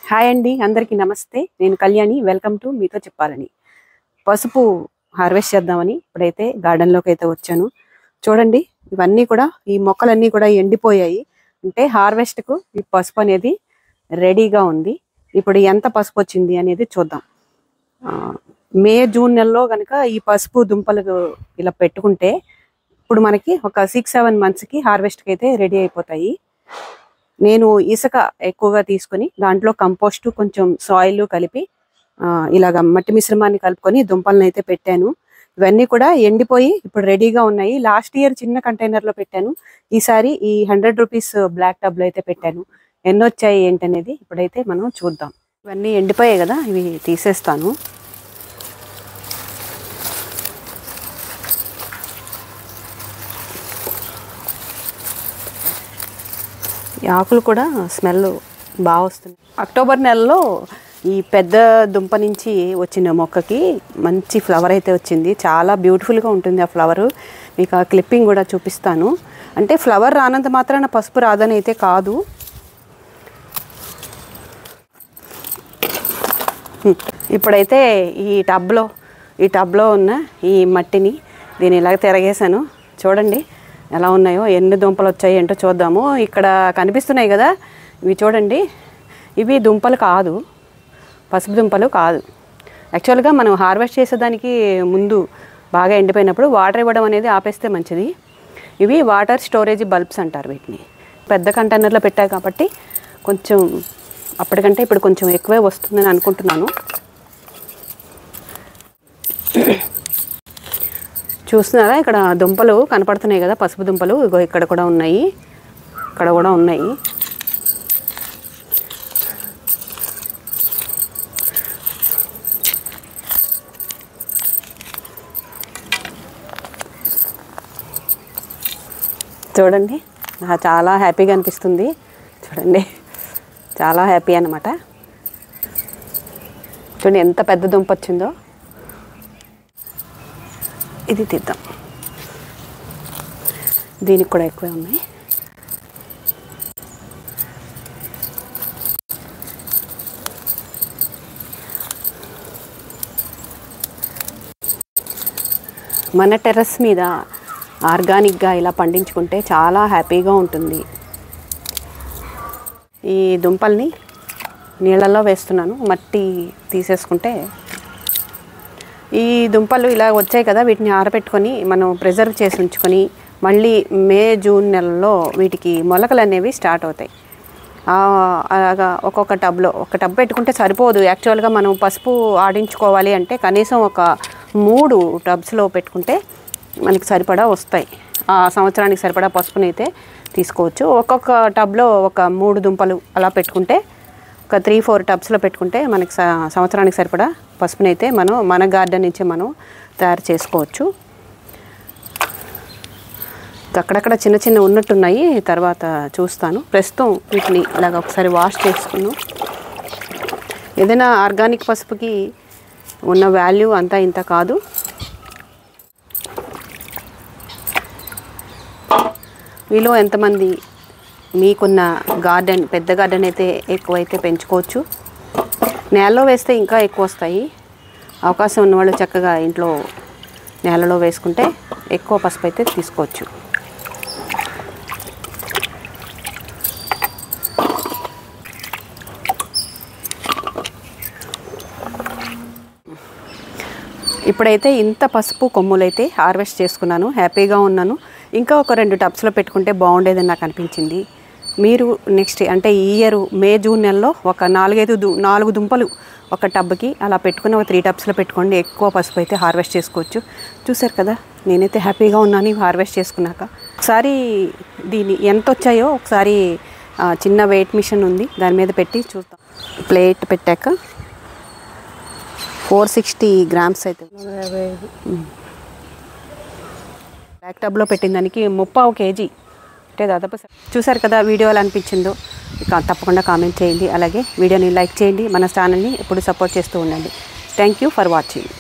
Hi అండి, అందరికీ నమస్తే. నేను కళ్యాణి. వెల్కమ్ టు మీతో చెప్పాలని. పసుపు హార్వెస్ట్ చేద్దామని ఇప్పుడైతే గార్డెన్లోకి అయితే వచ్చాను. చూడండి, ఇవన్నీ కూడా ఈ మొక్కలన్నీ కూడా ఎండిపోయాయి. అంటే హార్వెస్ట్కు ఈ పసుపు అనేది రెడీగా ఉంది. ఇప్పుడు ఎంత పసుపు వచ్చింది అనేది చూద్దాం. మే జూన్ నెలలో కనుక ఈ పసుపు దుంపలు ఇలా పెట్టుకుంటే ఇప్పుడు మనకి ఒక 6-7 monthsకి హార్వెస్ట్కి అయితే రెడీ అయిపోతాయి. నేను ఇసుక ఎక్కువగా తీసుకొని దాంట్లో కంపోస్టు కొంచెం సాయిల్ కలిపి ఇలాగ మట్టి మిశ్రమాన్ని కలుపుకొని దుంపలను అయితే పెట్టాను. ఇవన్నీ కూడా ఎండిపోయి ఇప్పుడు రెడీగా ఉన్నాయి. లాస్ట్ ఇయర్ చిన్న కంటైనర్లో పెట్టాను. ఈసారి ఈ 100 rupees బ్లాక్ టబ్లో అయితే పెట్టాను. ఎన్ని వచ్చాయి ఏంటనేది ఇప్పుడైతే మనం చూద్దాం. ఇవన్నీ ఎండిపోయాయి కదా, ఇవి తీసేస్తాను. ఈ ఆకులు కూడా స్మెల్ బాగా వస్తుంది. అక్టోబర్ నెలలో ఈ పెద్ద దుంప నుంచి వచ్చిన మొక్కకి మంచి ఫ్లవర్ అయితే వచ్చింది. చాలా బ్యూటిఫుల్గా ఉంటుంది ఆ ఫ్లవరు. మీకు ఆ క్లిప్పింగ్ కూడా చూపిస్తాను. అంటే ఫ్లవర్ రానంత మాత్రాన పసుపు రాదని అయితే కాదు. ఇప్పుడైతే ఈ టబ్లో ఉన్న ఈ మట్టిని దీన్ని ఇలాగ తిరగేసాను. చూడండి ఎలా ఉన్నాయో, ఎన్ని దుంపలు వచ్చాయి ఏంటో చూద్దాము. ఇక్కడ కనిపిస్తున్నాయి కదా, ఇవి చూడండి. ఇవి దుంపలు కాదు, పసుపు దుంపలు కాదు. యాక్చువల్గా మనం హార్వెస్ట్ చేసేదానికి ముందు బాగా ఎండిపోయినప్పుడు వాటర్ ఇవ్వడం అనేది ఆపేస్తే మంచిది. ఇవి వాటర్ స్టోరేజ్ బల్బ్స్ అంటారు వీటిని. పెద్ద కంటైనర్లో పెట్టాయి కాబట్టి కొంచెం అప్పటికంటే ఇప్పుడు కొంచెం ఎక్కువే వస్తుందని అనుకుంటున్నాను. చూస్తున్నారా, ఇక్కడ దుంపలు కనపడుతున్నాయి కదా, పసుపు దుంపలు. ఇగో ఇక్కడ కూడా ఉన్నాయి, ఇక్కడ కూడా ఉన్నాయి. చూడండి, నాకు చాలా హ్యాపీగా అనిపిస్తుంది. చూడండి, చాలా హ్యాపీ అన్నమాట. చూడండి ఎంత పెద్ద దుంప వచ్చిందో. ఇది తీద్దాం, దీనికి కూడా ఎక్కువే ఉన్నాయి. మన టెర్రస్ మీద ఆర్గానిక్గా ఇలా పండించుకుంటే చాలా హ్యాపీగా ఉంటుంది. ఈ దుంపల్ని నీళ్ళల్లో వేస్తున్నాను, మట్టి తీసేసుకుంటే. ఈ దుంపలు ఇలా వచ్చాయి కదా, వీటిని ఆరబెట్టుకొని మనం ప్రిజర్వ్ చేసి ఉంచుకొని మళ్ళీ మే జూన్ నెలలో వీటికి మొలకలు అనేవి స్టార్ట్ అవుతాయి. అలాగా ఒక్కొక్క టబ్లో ఒక టబ్ పెట్టుకుంటే సరిపోదు. యాక్చువల్గా మనం పసుపు ఆడించుకోవాలి అంటే కనీసం ఒక 3 టబ్స్లో పెట్టుకుంటే మనకి సరిపడా వస్తాయి. ఆ సంవత్సరానికి సరిపడా పసుపుని అయితే తీసుకోవచ్చు. ఒక్కొక్క టబ్లో ఒక 3 దుంపలు అలా పెట్టుకుంటే ఒక 3-4 టబ్స్లో పెట్టుకుంటే మనకి సంవత్సరానికి సరిపడా పసుపుని అయితే మనం మన గార్డెన్ నుంచి మనం తయారు చేసుకోవచ్చు. అక్కడక్కడ చిన్న చిన్న ఉన్నట్టున్నాయి, తర్వాత చూస్తాను. ప్రస్తుతం వీటిని ఇలాగ ఒకసారి వాష్ చేసుకున్నాం. ఏదైనా ఆర్గానిక్ పసుపుకి ఉన్న వాల్యూ అంతా ఇంత కాదు. మీలో ఎంతమంది మీకున్న గార్డెన్ పెద్ద గార్డెన్ అయితే ఎక్కువైతే పెంచుకోవచ్చు. నేలలో వేస్తే ఇంకా ఎక్కువ వస్తాయి. అవకాశం ఉన్నవాళ్ళు చక్కగా ఇంట్లో నేలలో వేసుకుంటే ఎక్కువ పసుపు అయితే తీసుకోవచ్చు. ఇప్పుడైతే ఇంత పసుపు కొమ్ములైతే హార్వెస్ట్ చేసుకున్నాను, హ్యాపీగా ఉన్నాను. ఇంకా ఒక 2 టబ్స్లో పెట్టుకుంటే బాగుండేదని నాకు అనిపించింది. మీరు నెక్స్ట్ అంటే ఈ ఇయర్ మే జూన్ నెలలో ఒక 4 దుంపలు ఒక టబ్కి అలా పెట్టుకుని ఒక 3 టబ్స్లో పెట్టుకోండి. ఎక్కువ పసుపు అయితే హార్వెస్ట్ చేసుకోవచ్చు. చూసారు కదా, నేనైతే హ్యాపీగా ఉన్నాను హార్వెస్ట్ చేసుకున్నాక. ఒకసారి దీన్ని ఎంత వచ్చాయో ఒకసారి చిన్న వెయిట్ మిషన్ ఉంది, దాని మీద పెట్టి చూద్దాం. ప్లేట్ పెట్టాక 460 grams అయితే. బ్లాక్ టబ్లో పెట్టిన దానికి 30 kg అంటే దాదాపు. చూసారు కదా, వీడియో ఎలా అనిపించిందో తప్పకుండా కామెంట్ చేయండి. అలాగే వీడియోని లైక్ చేయండి. మన ఛానల్ని ఎప్పుడు సపోర్ట్ చేస్తూ ఉండండి. Thank you for watching.